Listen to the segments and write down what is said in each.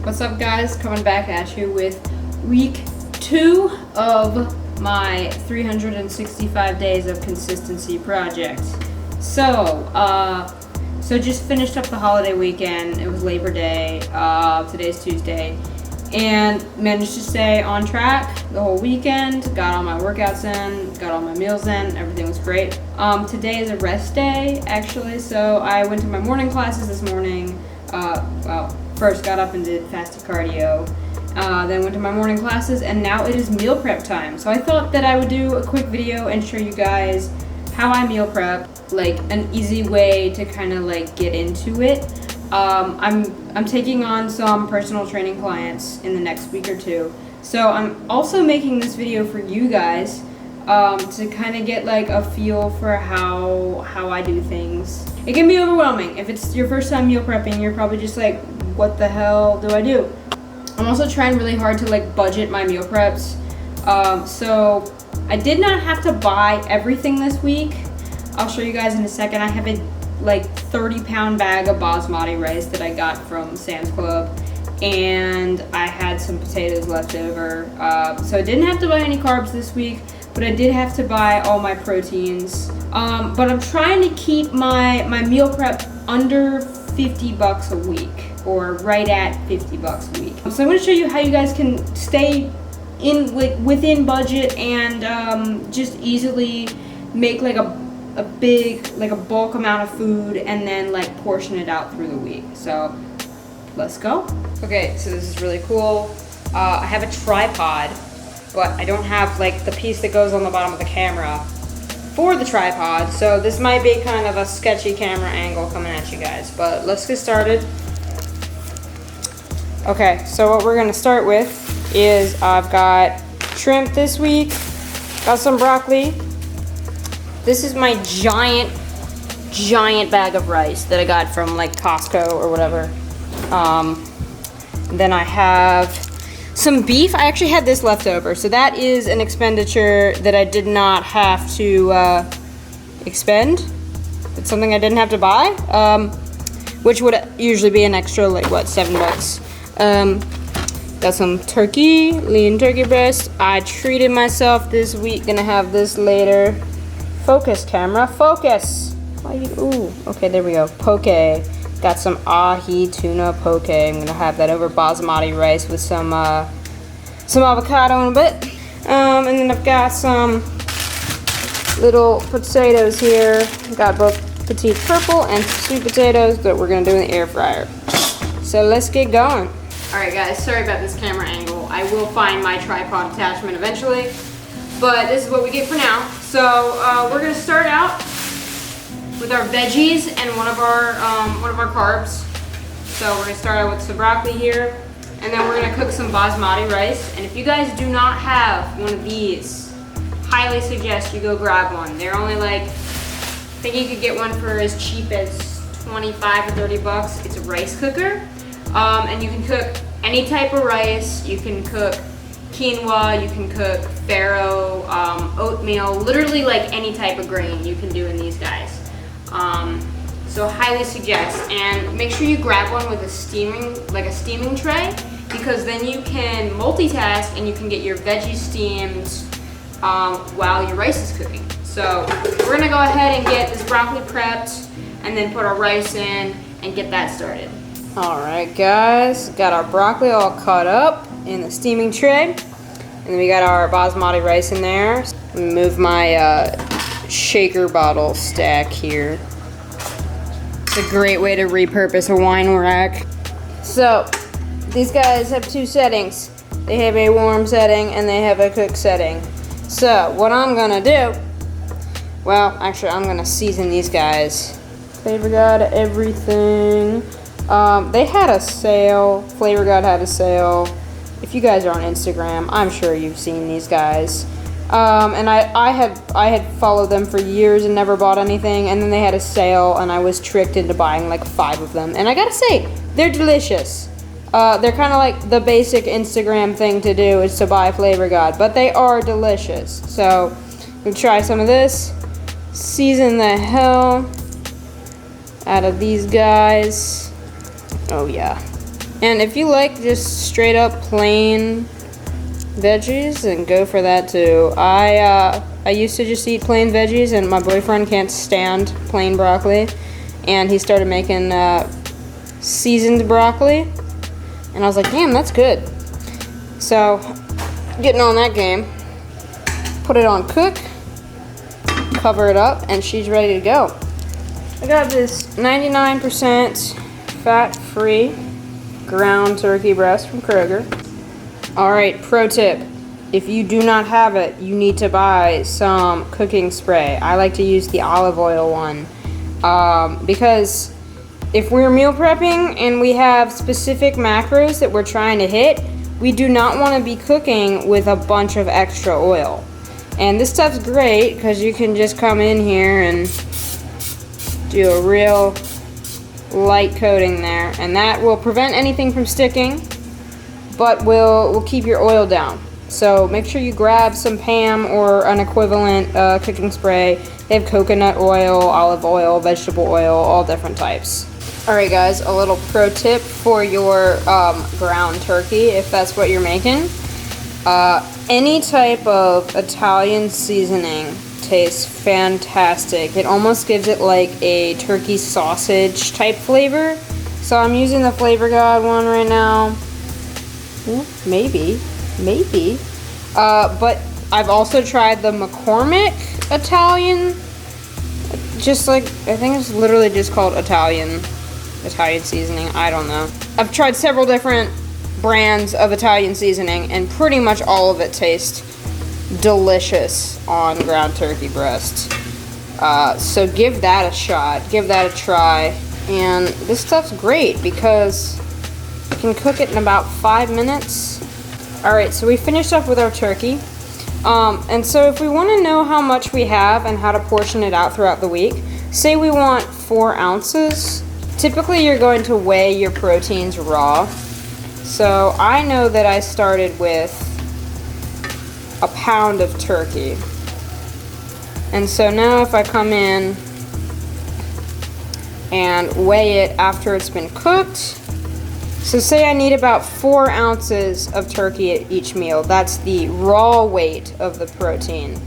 What's up, guys? Coming back at you with week 2 of my 365 days of consistency project. So just finished up the holiday weekend. It was Labor Day. Today's Tuesday, and managed to stay on track the whole weekend. Got all my workouts in, got all my meals in. Everything was great. Today is a rest day, actually. So I went to my morning classes this morning. First got up and did fasted cardio, then went to my morning classes, and now it is meal prep time. So I thought that I would do a quick video and show you guys how I meal prep, like an easy way to kind of like get into it. I'm taking on some personal training clients in the next week or two, so I'm also making this video for you guys to kind of get like a feel for how I do things. It can be overwhelming. If it's your first time meal prepping, you're probably just like, what the hell do I do? I'm also trying really hard to like budget my meal preps. So I did not have to buy everything this week. I'll show you guys in a second. I have a like 30-pound bag of basmati rice that I got from Sam's Club, and I had some potatoes left over. So I didn't have to buy any carbs this week, but I did have to buy all my proteins. But I'm trying to keep my meal prep under $50 a week, or right at $50 a week. So I'm going to show you how you guys can stay in within budget and just easily make like a big, like a bulk amount of food, and then like portion it out through the week. So let's go. Okay, so this is really cool. I have a tripod, but I don't have like the piece that goes on the bottom of the camera for the tripod, so this might be kind of a sketchy camera angle coming at you guys, but let's get started. Okay, so what we're gonna start with is I've got shrimp this week, got some broccoli. This is my giant bag of rice that I got from like Costco or whatever. Then I have some beef. I actually had this left over, so that is an expenditure that I did not have to expend. It's something I didn't have to buy, which would usually be an extra like what, $7. Got some turkey, lean turkey breast. I treated myself this week. Gonna have this later. Focus, camera, focus. Ooh, okay, there we go. Poke. Got some ahi tuna poke. I'm gonna have that over basmati rice with some avocado in a bit. And then I've got some little potatoes here. Got both petite purple and sweet potatoes that we're gonna do in the air fryer. So let's get going. All right, guys, sorry about this camera angle. I will find my tripod attachment eventually, but this is what we get for now. So we're gonna start out with our veggies and one of our carbs. So we're gonna start out with some broccoli here, and then we're gonna cook some basmati rice. And if you guys do not have one of these, highly suggest you go grab one. They're only like, I think you could get one for as cheap as 25 or $30. It's a rice cooker, and you can cook any type of rice. You can cook quinoa, you can cook farro, oatmeal, literally like any type of grain you can do in these guys. So highly suggest, and make sure you grab one with a steaming tray, because then you can multitask and you can get your veggies steamed while your rice is cooking. So we're gonna go ahead and get this broccoli prepped and then put our rice in and get that started. All right, guys, got our broccoli all cut up in the steaming tray, and then we got our basmati rice in there. Move my shaker bottle stack here. It's a great way to repurpose a wine rack. So these guys have two settings. They have a warm setting and they have a cook setting. So what I'm gonna do, well, actually I'm gonna season these guys. Flavor God everything. They had a sale. Flavor God had a sale. If you guys are on Instagram, I'm sure you've seen these guys. And I had followed them for years and never bought anything, and then they had a sale and I was tricked into buying like 5 of them. And I gotta say, they're delicious. They're kind of like the basic Instagram thing to do is to buy Flavor God, but they are delicious. So we'll try some of this. Season the hell out of these guys. Oh yeah. And if you like just straight up plain veggies, then go for that too. I used to just eat plain veggies, and my boyfriend can't stand plain broccoli, and he started making seasoned broccoli, and I was like, damn, that's good. So, getting on that game. Put it on cook, cover it up, and she's ready to go. I got this 99% fat-free ground turkey breast from Kroger. Alright, pro tip. If you do not have it, you need to buy some cooking spray. I like to use the olive oil one. Because if we're meal prepping and we have specific macros that we're trying to hit, we do not want to be cooking with a bunch of extra oil. And this stuff's great because you can just come in here and do a real light coating there, and that will prevent anything from sticking, but will keep your oil down. So make sure you grab some Pam or an equivalent cooking spray. They have coconut oil, olive oil, vegetable oil, all different types. Alright guys, a little pro tip for your ground turkey, if that's what you're making. Any type of Italian seasoning tastes fantastic. It almost gives it like a turkey sausage type flavor. So I'm using the Flavor God one right now. Maybe. But I've also tried the McCormick Italian. Just like, I think it's literally just called Italian seasoning. I don't know. I've tried several different brands of Italian seasoning, and pretty much all of it tastes delicious on ground turkey breast. So give that a shot, give that a try, and this stuff's great because you can cook it in about 5 minutes. Alright, so we finished up with our turkey, and so if we want to know how much we have and how to portion it out throughout the week, say we want 4 ounces, typically you're going to weigh your proteins raw. So I know that I started with a pound of turkey. And so now if I come in and weigh it after it's been cooked, so say I need about 4 ounces of turkey at each meal. That's the raw weight of the protein.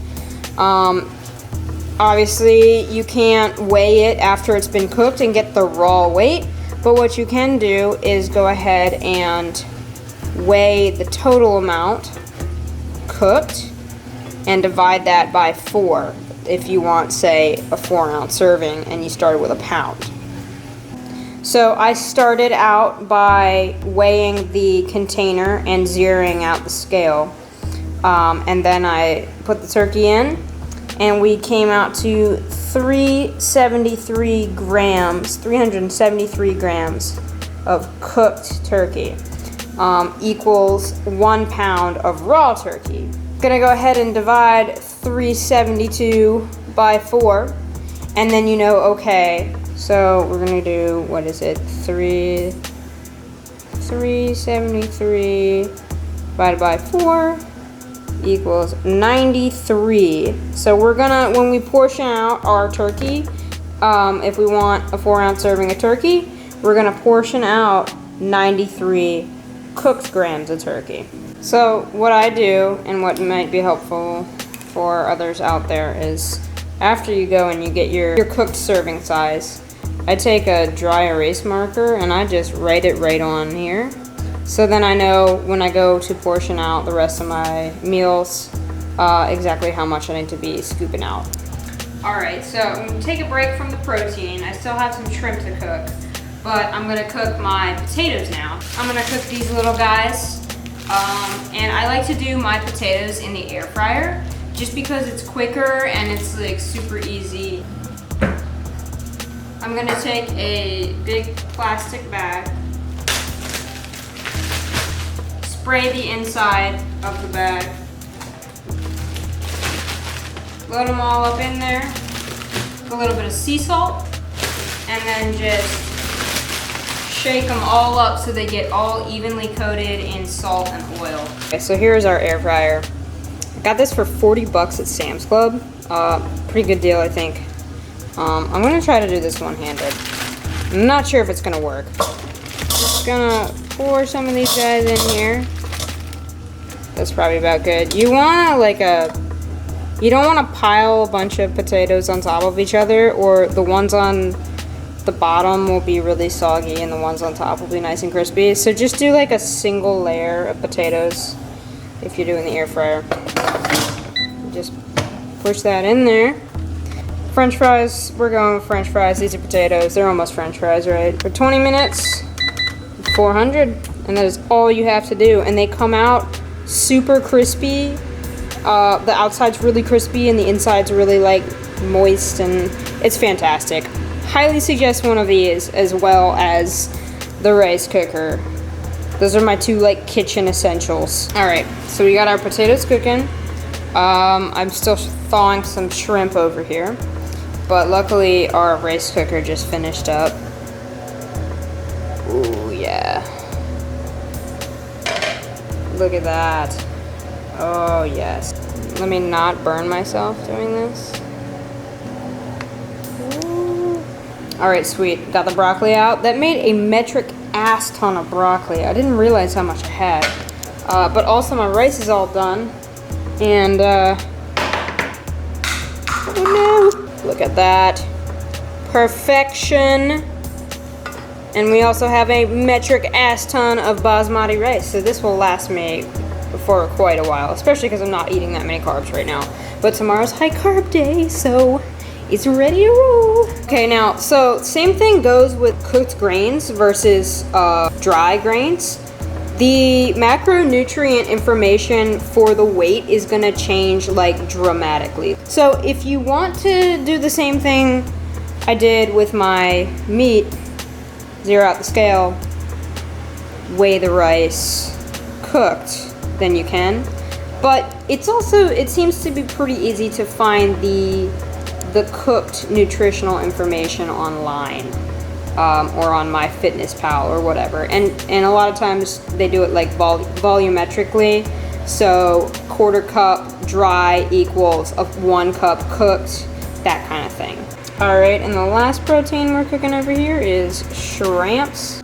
Obviously you can't weigh it after it's been cooked and get the raw weight. But what you can do is go ahead and weigh the total amount cooked and divide that by 4 if you want, say, a 4-ounce serving and you started with a pound. So I started out by weighing the container and zeroing out the scale. And then I put the turkey in, and we came out to 373 grams of cooked turkey, equals 1 pound of raw turkey. Gonna go ahead and divide 372 by 4, and then you know, okay, so we're gonna do, what is it, 373 divided by 4 equals 93. So we're gonna, when we portion out our turkey, if we want a 4-ounce serving of turkey, we're gonna portion out 93 cooked grams of turkey. So what I do, and what might be helpful for others out there, is after you go and you get your cooked serving size, I take a dry erase marker and I just write it right on here. So then I know when I go to portion out the rest of my meals, exactly how much I need to be scooping out. Alright, so I'm going to take a break from the protein. I still have some shrimp to cook, but I'm going to cook my potatoes now. I'm going to cook these little guys, and I like to do my potatoes in the air fryer, just because it's quicker and it's like super easy. I'm going to take a big plastic bag, spray the inside of the bag, load them all up in there, a little bit of sea salt, and then just shake them all up so they get all evenly coated in salt and oil. Okay, so here's our air fryer. I got this for 40 bucks at Sam's Club. Pretty good deal, I think. I'm gonna try to do this one-handed. I'm not sure if it's gonna work. just gonna pour some of these guys in here. That's probably about good. You wanna you don't wanna pile a bunch of potatoes on top of each other, or the ones on the bottom will be really soggy and the ones on top will be nice and crispy. So just do like a single layer of potatoes if you're doing the air fryer. Just push that in there. French fries, we're going with French fries. These are potatoes. They're almost French fries, right? For 20 minutes, 400, and that is all you have to do. And they come out super crispy. The outside's really crispy and the inside's really like moist, and it's fantastic. Highly suggest one of these, as well as the rice cooker. Those are my two like kitchen essentials. All right, so we got our potatoes cooking. I'm still thawing some shrimp over here, but luckily our rice cooker just finished up. Ooh, yeah. Look at that. Oh, yes. Let me not burn myself doing this. Alright, sweet. Got the broccoli out. That made a metric ass ton of broccoli. I didn't realize how much I had. But also my rice is all done. And, oh no. Look at that. Perfection. And we also have a metric ass ton of basmati rice. So this will last me for quite a while, especially because I'm not eating that many carbs right now. But tomorrow's high carb day, so it's ready to roll. Okay, now, so same thing goes with cooked grains versus dry grains. The macronutrient information for the weight is gonna change like dramatically. So if you want to do the same thing I did with my meat, zero out the scale, weigh the rice cooked, then you can. But it's also, it seems to be pretty easy to find the cooked nutritional information online, or on MyFitnessPal or whatever. And a lot of times they do it like volumetrically. So 1/4 cup dry equals 1 cup cooked, that kind of thing. All right, and the last protein we're cooking over here is shrimps.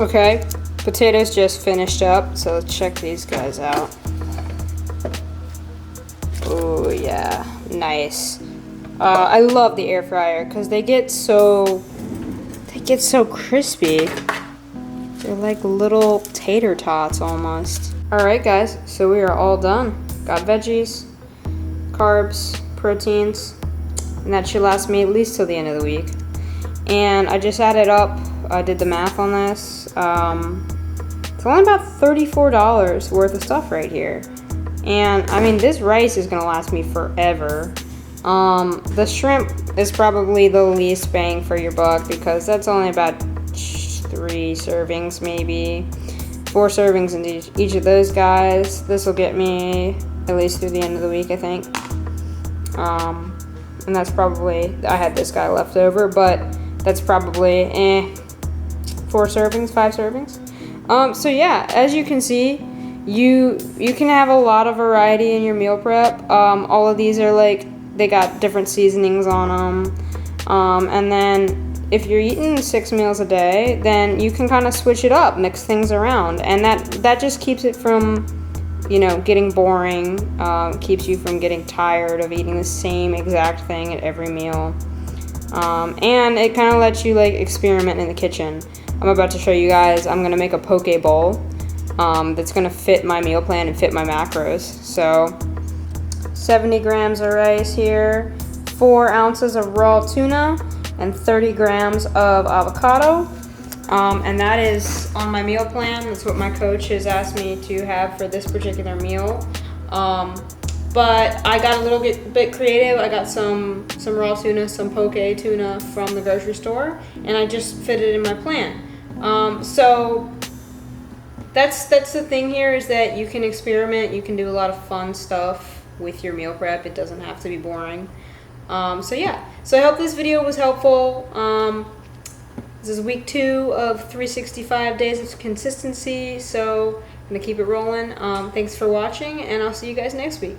Okay, potatoes just finished up, so let's check these guys out. Oh yeah, nice. I love the air fryer because they get so crispy. They're like little tater tots almost. All right, guys, so we are all done. Got veggies, carbs, proteins, and that should last me at least till the end of the week. And I just added up, I did the math on this. It's only about $34 worth of stuff right here. And I mean, this rice is gonna last me forever. The shrimp is probably the least bang for your buck because that's only about 3 servings, maybe 4 servings in each of those guys. This will get me at least through the end of the week, I think. And that's probably, I had this guy left over, but that's probably 4 servings, 5 servings. So yeah, as you can see, you can have a lot of variety in your meal prep. All of these are like, they got different seasonings on them. And then if you're eating 6 meals a day, then you can kind of switch it up, mix things around. And that just keeps it from, you know, getting boring, keeps you from getting tired of eating the same exact thing at every meal. And it kind of lets you like experiment in the kitchen. I'm about to show you guys, I'm gonna make a poke bowl that's gonna fit my meal plan and fit my macros. So 70 grams of rice here, 4 ounces of raw tuna, and 30 grams of avocado. And that is on my meal plan. That's what my coach has asked me to have for this particular meal. But I got a little bit creative. I got some raw tuna, some poke tuna from the grocery store, and I just fit it in my plan. So that's the thing here, is that you can experiment. You can do a lot of fun stuff with your meal prep. It doesn't have to be boring. So yeah, so I hope this video was helpful. This is week 2 of 365 days of consistency, so I'm gonna keep it rolling. Thanks for watching, and I'll see you guys next week.